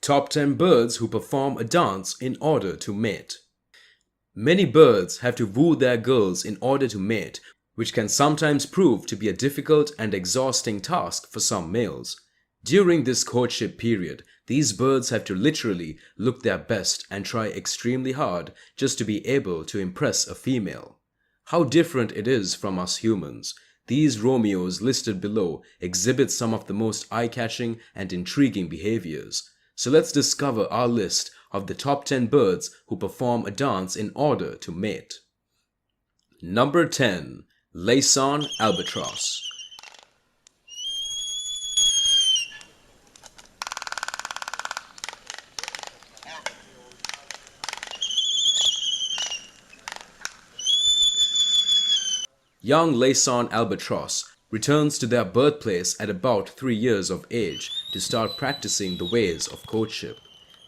Top 10 birds who perform a dance in order to mate. Many birds have to woo their girls in order to mate, which can sometimes prove to be a difficult and exhausting task for some males. During this courtship period, these birds have to literally look their best and try extremely hard just to be able to impress a female. How different it is from us humans. These Romeos listed below exhibit some of the most eye-catching and intriguing behaviors. So let's discover our list of the top 10 birds who perform a dance in order to mate. Number 10. Laysan Albatross. Young Laysan Albatross returns to their birthplace at about 3 years of age to start practicing the ways of courtship.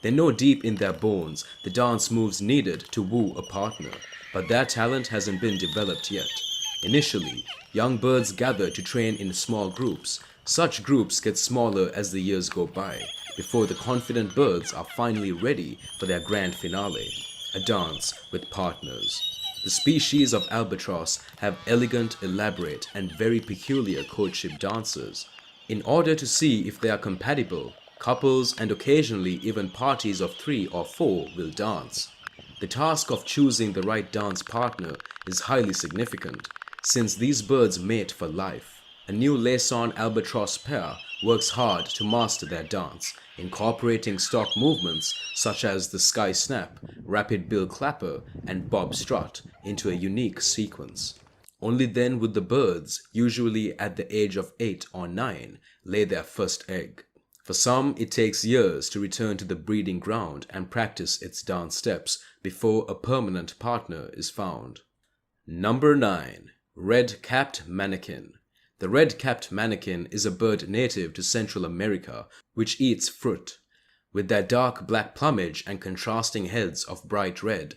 They know deep in their bones the dance moves needed to woo a partner, but their talent hasn't been developed yet. Initially, young birds gather to train in small groups. Such groups get smaller as the years go by, before the confident birds are finally ready for their grand finale, a dance with partners. The species of albatross have elegant, elaborate, and very peculiar courtship dances. In order to see if they are compatible, couples and occasionally even parties of 3 or 4 will dance. The task of choosing the right dance partner is highly significant, since these birds mate for life. A new Laysan Albatross pair works hard to master their dance, incorporating stock movements such as the sky snap, rapid bill clapper, and bob strut into a unique sequence. Only then would the birds, usually at the age of 8 or 9, lay their first egg. For some, it takes years to return to the breeding ground and practice its dance steps before a permanent partner is found. Number 9. Red-capped Manakin. The red-capped manakin is a bird native to Central America which eats fruit. With their dark black plumage and contrasting heads of bright red,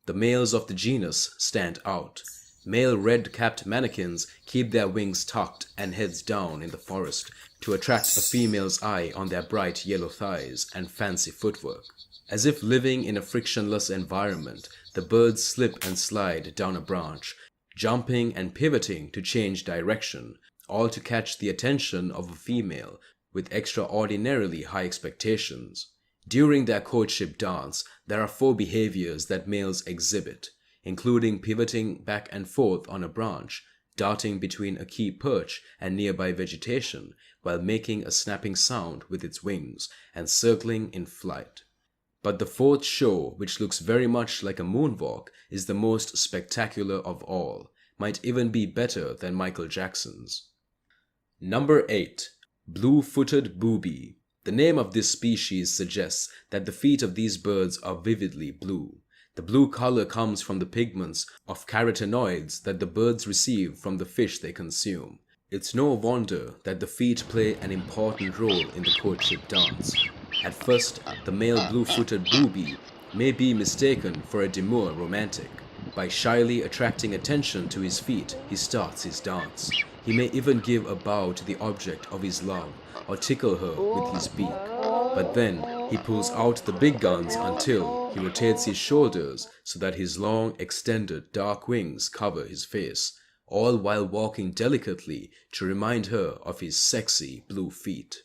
the males of the genus stand out. Male red-capped manakins keep their wings tucked and heads down in the forest to attract a female's eye on their bright yellow thighs and fancy footwork. As if living in a frictionless environment, the birds slip and slide down a branch, jumping and pivoting to change direction, all to catch the attention of a female with extraordinarily high expectations. During their courtship dance, there are 4 behaviors that males exhibit, including pivoting back and forth on a branch, darting between a key perch and nearby vegetation while making a snapping sound with its wings, and circling in flight. But the 4th show, which looks very much like a moonwalk, is the most spectacular of all, might even be better than Michael Jackson's. Number 8. Blue-footed Booby. The name of this species suggests that the feet of these birds are vividly blue. The blue color comes from the pigments of carotenoids that the birds receive from the fish they consume. It's no wonder that the feet play an important role in the courtship dance. At first, the male blue-footed booby may be mistaken for a demure romantic. By shyly attracting attention to his feet, he starts his dance. He may even give a bow to the object of his love or tickle her with his beak. But then, he pulls out the big guns until he rotates his shoulders so that his long, extended, dark wings cover his face, all while walking delicately to remind her of his sexy blue feet.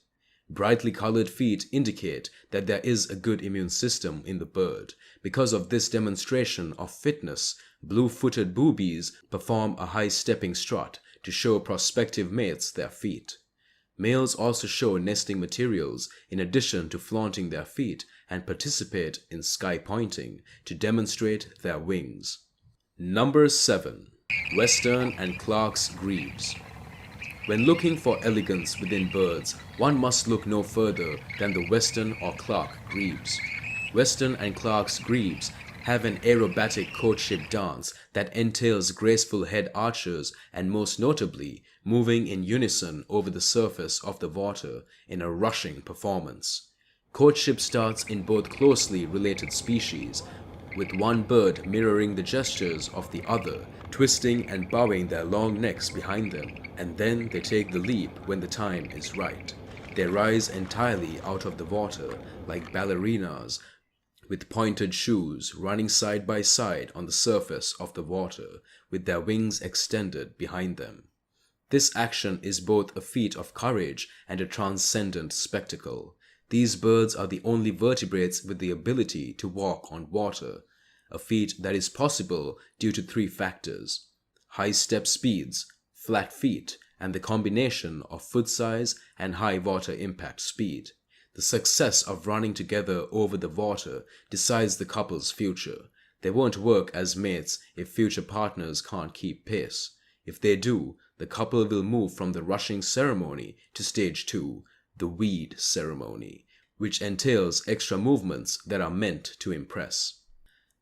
Brightly colored feet indicate that there is a good immune system in the bird. Because of this demonstration of fitness, blue-footed boobies perform a high-stepping strut to show prospective mates their feet. Males also show nesting materials in addition to flaunting their feet and participate in sky pointing to demonstrate their wings. Number 7. Western and Clark's Grebes. When looking for elegance within birds, one must look no further than the Western or Clark Grebes. Western and Clark's Grebes have an aerobatic courtship dance that entails graceful head arches and most notably, moving in unison over the surface of the water in a rushing performance. Courtship starts in both closely related species, with one bird mirroring the gestures of the other, twisting and bowing their long necks behind them, and then they take the leap when the time is right. They rise entirely out of the water like ballerinas with pointed shoes running side by side on the surface of the water with their wings extended behind them. This action is both a feat of courage and a transcendent spectacle. These birds are the only vertebrates with the ability to walk on water, a feat that is possible due to three factors: high step speeds, flat feet, and the combination of foot size and high water impact speed. The success of running together over the water decides the couple's future. They won't work as mates if future partners can't keep pace. If they do, the couple will move from the rushing ceremony to stage 2, the weed ceremony, which entails extra movements that are meant to impress.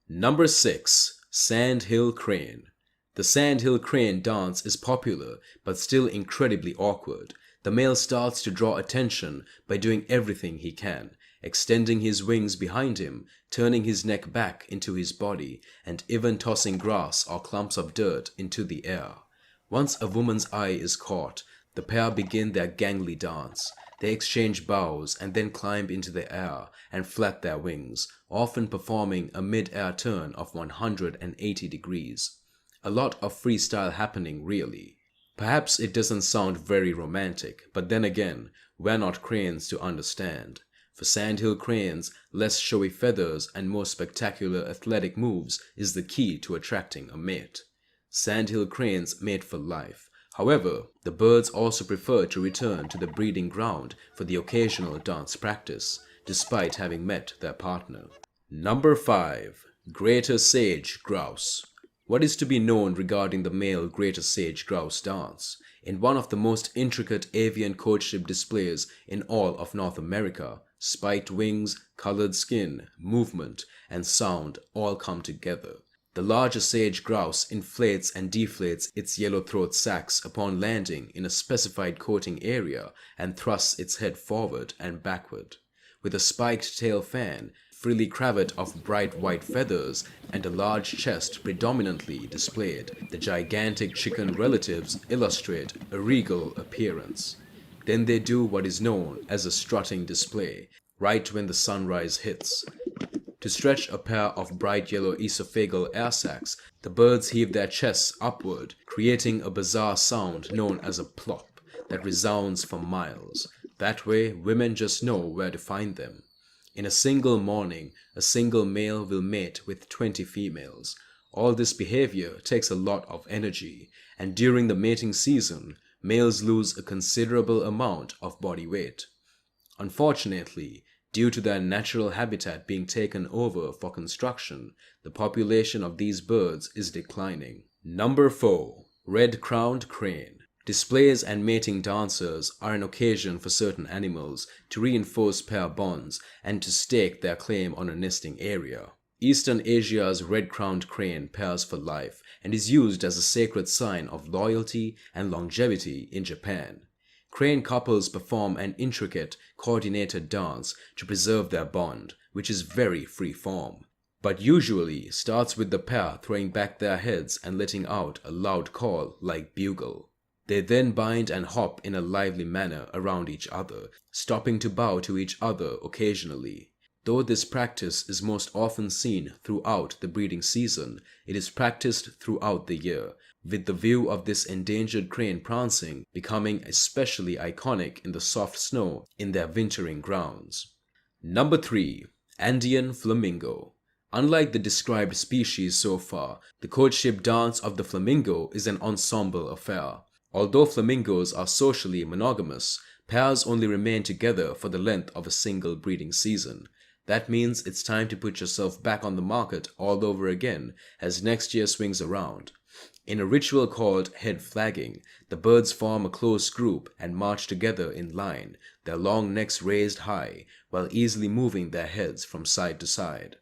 Number 6. Sandhill Crane. The Sandhill Crane dance is popular but still incredibly awkward. The male starts to draw attention by doing everything he can, extending his wings behind him, turning his neck back into his body, and even tossing grass or clumps of dirt into the air. Once a woman's eye is caught, the pair begin their gangly dance. They exchange bows and then climb into the air and flap their wings, often performing a mid-air turn of 180 degrees. A lot of freestyle happening, really. Perhaps it doesn't sound very romantic, but then again, we're not cranes to understand. For Sandhill cranes, less showy feathers and more spectacular athletic moves is the key to attracting a mate. Sandhill cranes mate for life. However, the birds also prefer to return to the breeding ground for the occasional dance practice, despite having met their partner. Number 5. Greater Sage Grouse. What is to be known regarding the male greater sage grouse dance? In one of the most intricate avian courtship displays in all of North America, spiked wings, colored skin, movement, and sound all come together. The larger sage grouse inflates and deflates its yellow throat sacs upon landing in a specified courting area and thrusts its head forward and backward. With a spiked tail fan, frilly cravat of bright white feathers, and a large chest predominantly displayed, the gigantic chicken relatives illustrate a regal appearance. Then they do what is known as a strutting display, right when the sunrise hits. To stretch a pair of bright yellow esophageal air sacs, the birds heave their chests upward, creating a bizarre sound known as a plop that resounds for miles. That way, women just know where to find them. In a single morning, a single male will mate with 20 females. All this behavior takes a lot of energy, and during the mating season, males lose a considerable amount of body weight. Unfortunately, due to their natural habitat being taken over for construction, the population of these birds is declining. Number 4. Red-crowned crane. Displays and mating dances are an occasion for certain animals to reinforce pair bonds and to stake their claim on a nesting area. Eastern Asia's red-crowned crane pairs for life and is used as a sacred sign of loyalty and longevity in Japan. Crane couples perform an intricate, coordinated dance to preserve their bond, which is very free-form, but usually starts with the pair throwing back their heads and letting out a loud call like bugle. They then bind and hop in a lively manner around each other, stopping to bow to each other occasionally. Though this practice is most often seen throughout the breeding season, it is practiced throughout the year, with the view of this endangered crane prancing becoming especially iconic in the soft snow in their wintering grounds. Number 3. Andean Flamingo. Unlike the described species so far, the courtship dance of the flamingo is an ensemble affair. Although flamingos are socially monogamous, pairs only remain together for the length of a single breeding season. That means it's time to put yourself back on the market all over again as next year swings around. In a ritual called head flagging, the birds form a close group and march together in line, their long necks raised high, while easily moving their heads from side to side.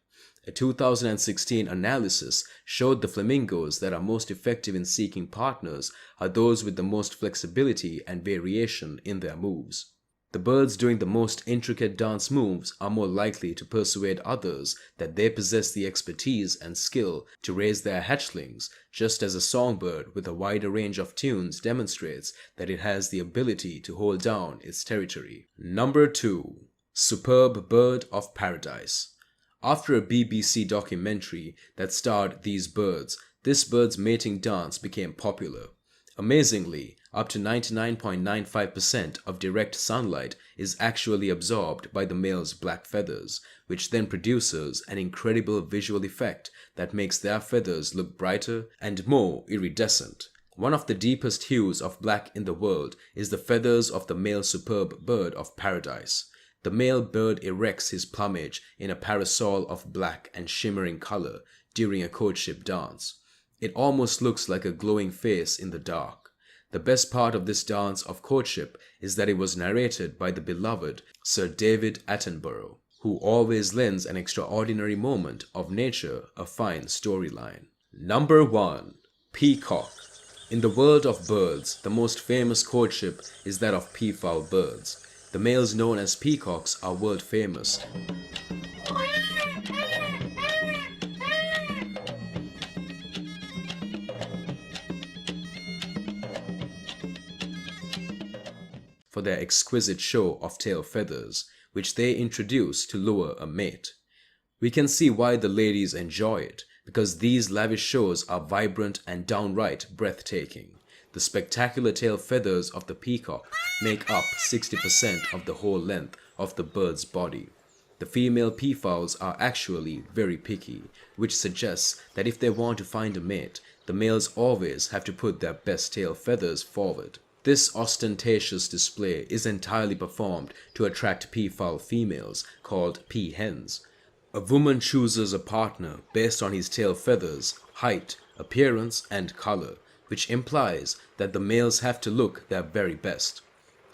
A 2016 analysis showed the flamingos that are most effective in seeking partners are those with the most flexibility and variation in their moves. The birds doing the most intricate dance moves are more likely to persuade others that they possess the expertise and skill to raise their hatchlings, just as a songbird with a wider range of tunes demonstrates that it has the ability to hold down its territory. Number 2. Superb Bird of Paradise. After a BBC documentary that starred these birds, this bird's mating dance became popular. Amazingly, up to 99.95% of direct sunlight is actually absorbed by the male's black feathers, which then produces an incredible visual effect that makes their feathers look brighter and more iridescent. One of the deepest hues of black in the world is the feathers of the male superb bird of paradise. The male bird erects his plumage in a parasol of black and shimmering color during a courtship dance. It almost looks like a glowing face in the dark. The best part of this dance of courtship is that it was narrated by the beloved Sir David Attenborough, who always lends an extraordinary moment of nature a fine storyline. Number 1. Peacock. In the world of birds, the most famous courtship is that of peafowl birds. The males known as peacocks are world famous for their exquisite show of tail feathers, which they introduce to lure a mate. We can see why the ladies enjoy it, because these lavish shows are vibrant and downright breathtaking. The spectacular tail feathers of the peacock make up 60% of the whole length of the bird's body. The female peafowls are actually very picky, which suggests that if they want to find a mate, the males always have to put their best tail feathers forward. This ostentatious display is entirely performed to attract peafowl females, called peahens. A woman chooses a partner based on his tail feathers, height, appearance, and color, which implies that the males have to look their very best.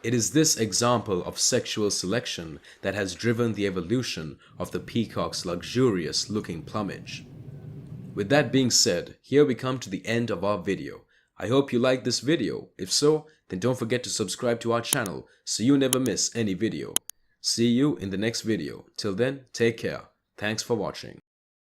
It is this example of sexual selection that has driven the evolution of the peacock's luxurious-looking plumage. With that being said, here we come to the end of our video. I hope you liked this video. If so, then don't forget to subscribe to our channel so you never miss any video. See you in the next video. Till then, take care. Thanks for watching.